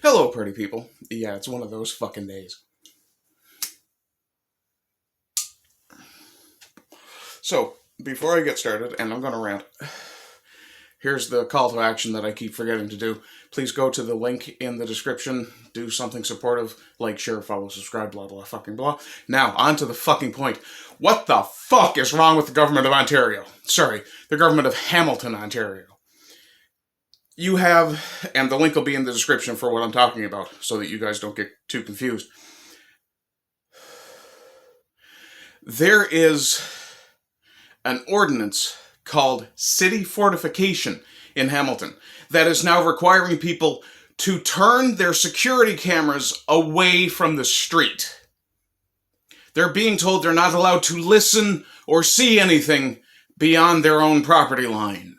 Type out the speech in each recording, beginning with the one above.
Hello, party people. Yeah, it's one of those fucking days. So, before I get started, and I'm gonna rant, here's the call to action that I keep forgetting to do. Please go to the link in the description, do something supportive, like, share, follow, subscribe, blah, blah, fucking blah. Now, on to the fucking point. What the fuck is wrong with the government of Ontario? Sorry, the government of Hamilton, Ontario. You have, and the link will be in the description for what I'm talking about, so that you guys don't get too confused. There is an ordinance called City Fortification in Hamilton that is now requiring people to turn their security cameras away from the street. They're being told they're not allowed to listen or see anything beyond their own property line.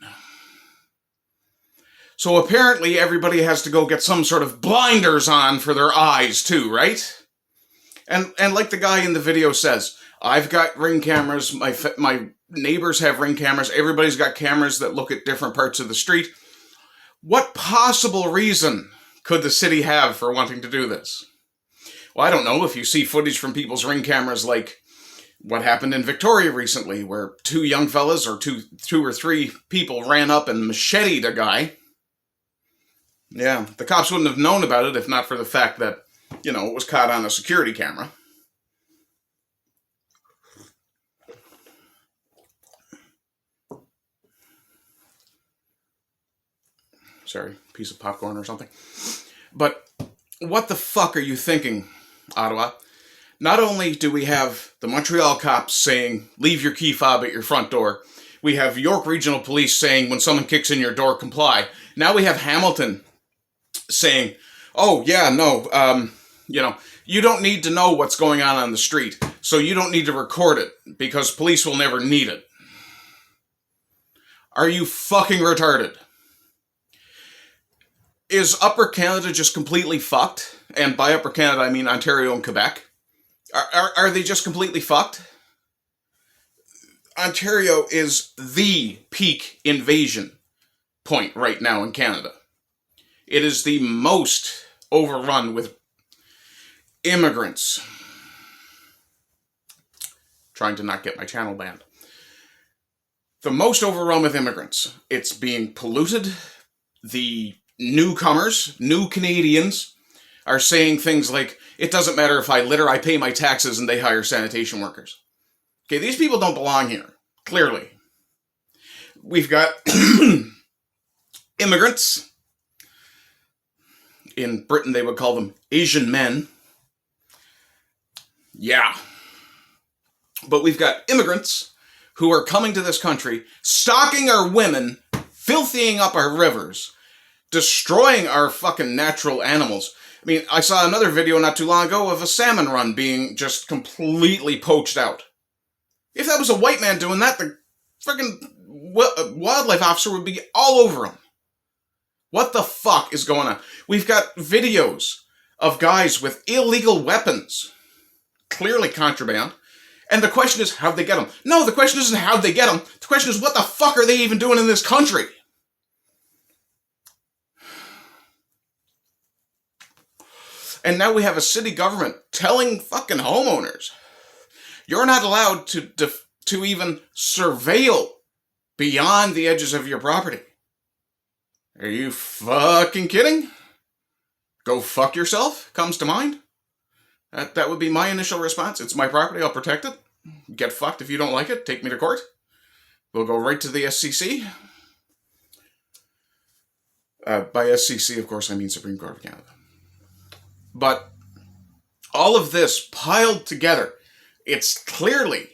So apparently everybody has to go get some sort of blinders on for their eyes too, right? And like the guy in the video says, I've got Ring cameras, my neighbors have Ring cameras, everybody's got cameras that look at different parts of the street. What possible reason could the city have for wanting to do this? Well, I don't know. If you see footage from people's Ring cameras like what happened in Victoria recently, where two young fellas, or two or three people ran up and macheted a guy. Yeah, the cops wouldn't have known about it if not for the fact that, you know, it was caught on a security camera. Sorry, piece of popcorn or something. But what the fuck are you thinking, Ottawa? Not only do we have the Montreal cops saying, leave your key fob at your front door. We have York Regional Police saying, when someone kicks in your door, comply. Now we have Hamilton saying, oh, yeah, no, you know, you don't need to know what's going on the street, so you don't need to record it, because police will never need it. Are you fucking retarded? Is Upper Canada just completely fucked? And by Upper Canada, I mean Ontario and Quebec. Are they just completely fucked? Ontario is the peak invasion point right now in Canada. It is the most overrun with immigrants. Trying to not get my channel banned. The most overrun with immigrants. It's being polluted. The newcomers, new Canadians, are saying things like, it doesn't matter if I litter, I pay my taxes, and they hire sanitation workers. Okay, these people don't belong here, clearly. We've got immigrants. In Britain, they would call them Asian men. Yeah. But we've got immigrants who are coming to this country, stalking our women, filthying up our rivers, destroying our fucking natural animals. I mean, I saw another video not too long ago of a salmon run being just completely poached out. If that was a white man doing that, the fucking wildlife officer would be all over him. What the fuck is going on? We've got videos of guys with illegal weapons. Clearly contraband. And the question is, how'd they get them? No, the question isn't how'd they get them. The question is, what the fuck are they even doing in this country? And now we have a city government telling fucking homeowners, you're not allowed to even surveil beyond the edges of your property. Are you fucking kidding? Go fuck yourself comes to mind. That would be my initial response. It's my property, I'll protect it. Get fucked if you don't like it, take me to court. We'll go right to the SCC. By SCC, of course, I mean Supreme Court of Canada. But all of this piled together, it's clearly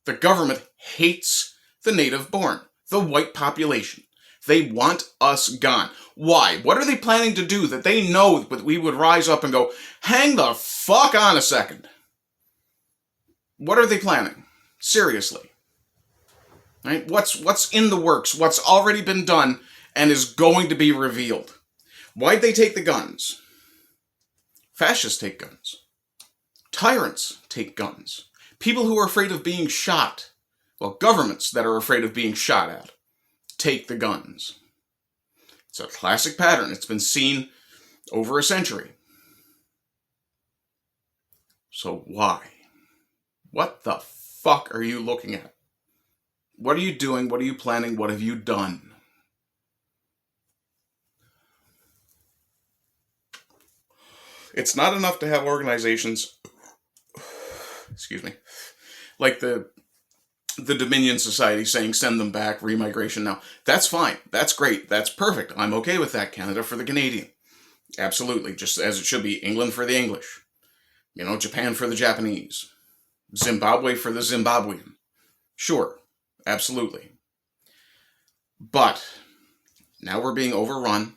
the government hates the native born, the white population. They want us gone. Why? What are they planning to do that they know that we would rise up and go, hang the fuck on a second? What are they planning? Seriously. Right? What's in the works? What's already been done and is going to be revealed? Why'd they take the guns? Fascists take guns. Tyrants take guns. People who are afraid of being shot, well, governments that are afraid of being shot at, take the guns. It's a classic pattern. It's been seen over a century. So why? What the fuck are you looking at? What are you doing? What are you planning? What have you done? It's not enough to have organizations, excuse me, like the Dominion Society saying send them back, remigration now. That's fine. That's great. That's perfect. I'm okay with that. Canada for the Canadian. Absolutely. Just as it should be. England for the English. You know, Japan for the Japanese. Zimbabwe for the Zimbabwean. Sure. Absolutely. But now we're being overrun.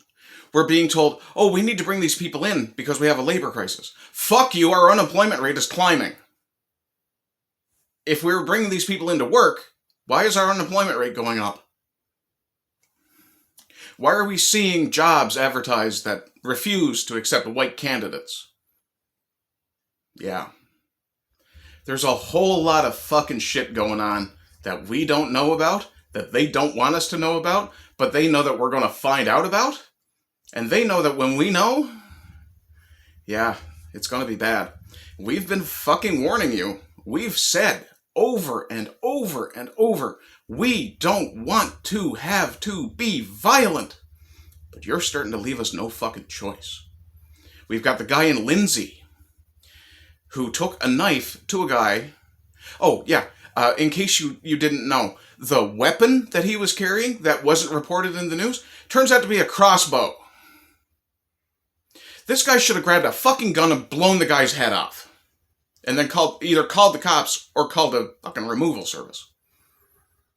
We're being told, oh, we need to bring these people in because we have a labor crisis. Fuck you, our unemployment rate is climbing. If we're bringing these people into work, why is our unemployment rate going up? Why are we seeing jobs advertised that refuse to accept white candidates? Yeah. There's a whole lot of fucking shit going on that we don't know about, that they don't want us to know about, but they know that we're going to find out about. And they know that when we know, yeah, it's going to be bad. We've been fucking warning you. We've said over and over and over, we don't want to have to be violent. But you're starting to leave us no fucking choice. We've got the guy in Lindsay who took a knife to a guy. Oh, yeah, in case you didn't know, the weapon that he was carrying that wasn't reported in the news turns out to be a crossbow. This guy should have grabbed a fucking gun and blown the guy's head off. And then either called the cops or called a fucking removal service.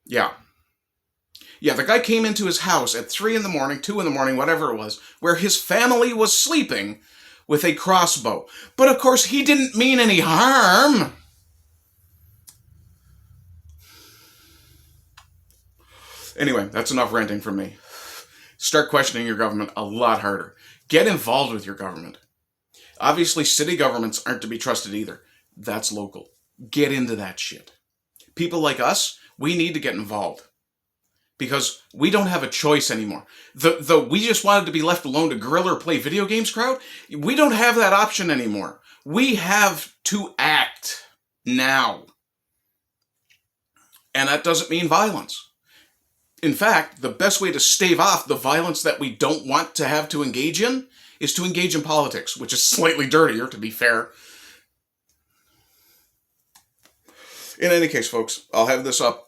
Yeah. Yeah, the guy came into his house at 3 in the morning, 2 in the morning, whatever it was, where his family was sleeping with a crossbow. But of course, he didn't mean any harm. Anyway, that's enough ranting from me. Start questioning your government a lot harder. Get involved with your government. Obviously, city governments aren't to be trusted either. That's local. Get into that shit. People like us, we need to get involved. Because we don't have a choice anymore. The we just wanted to be left alone to guerrilla or play video games crowd, we don't have that option anymore. We have to act now. And that doesn't mean violence. In fact, the best way to stave off the violence that we don't want to have to engage in is to engage in politics, which is slightly dirtier, to be fair. In any case, folks, I'll have this up.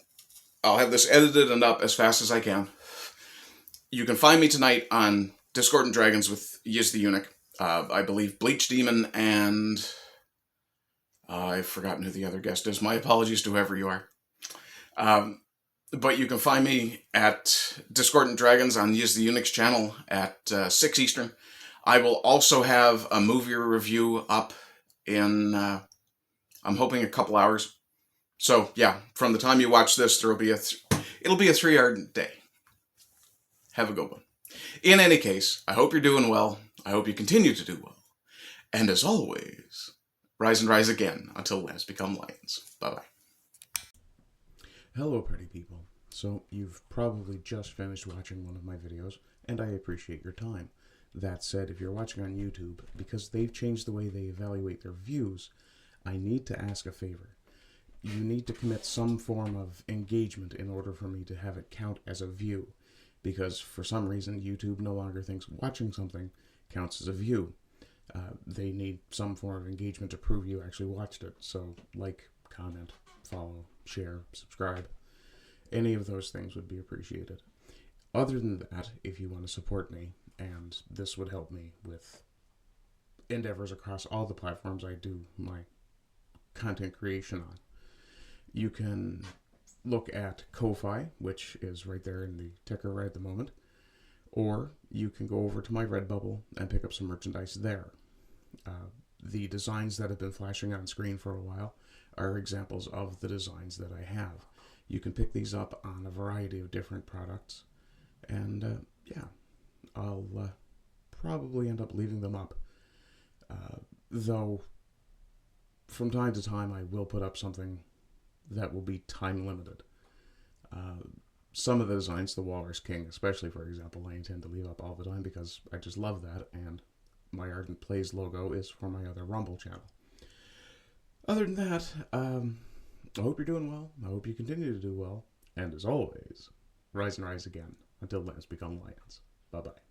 I'll have this edited and up as fast as I can. You can find me tonight on Discord and Dragons with Yiz the Eunuch. I believe Bleach Demon and... I've forgotten who the other guest is. My apologies to whoever you are. But you can find me at Discord and Dragons on Yiz the Eunuch's channel at 6 Eastern. I will also have a movie review up in, I'm hoping, a couple hours. So, yeah, from the time you watch this, it'll be a 3-hour day. Have a good one. In any case, I hope you're doing well. I hope you continue to do well. And as always, rise and rise again until lambs become lions. Bye-bye. Hello, party people. So, you've probably just finished watching one of my videos, and I appreciate your time. That said, if you're watching on YouTube, because they've changed the way they evaluate their views, I need to ask a favor. You need to commit some form of engagement in order for me to have it count as a view, because for some reason YouTube no longer thinks watching something counts as a view. They need some form of engagement to prove you actually watched it. So like, comment, follow, share, subscribe. Any of those things would be appreciated. Other than that, if you want to support me, and this would help me with endeavors across all the platforms I do my content creation on, you can look at Ko-Fi, which is right there in the ticker right at the moment, or you can go over to my Redbubble and pick up some merchandise there. The designs that have been flashing on screen for a while are examples of the designs that I have. You can pick these up on a variety of different products, and yeah, I'll probably end up leaving them up, though from time to time I will put up something that will be time limited. some of the designs, the Walrus King especially, for example, I intend to leave up all the time because I just love that, and my Ardent Plays logo is for my other Rumble channel. Other than that, I hope you're doing well. I hope you continue to do well. And as always, rise and rise again until lambs become lions. Bye-bye.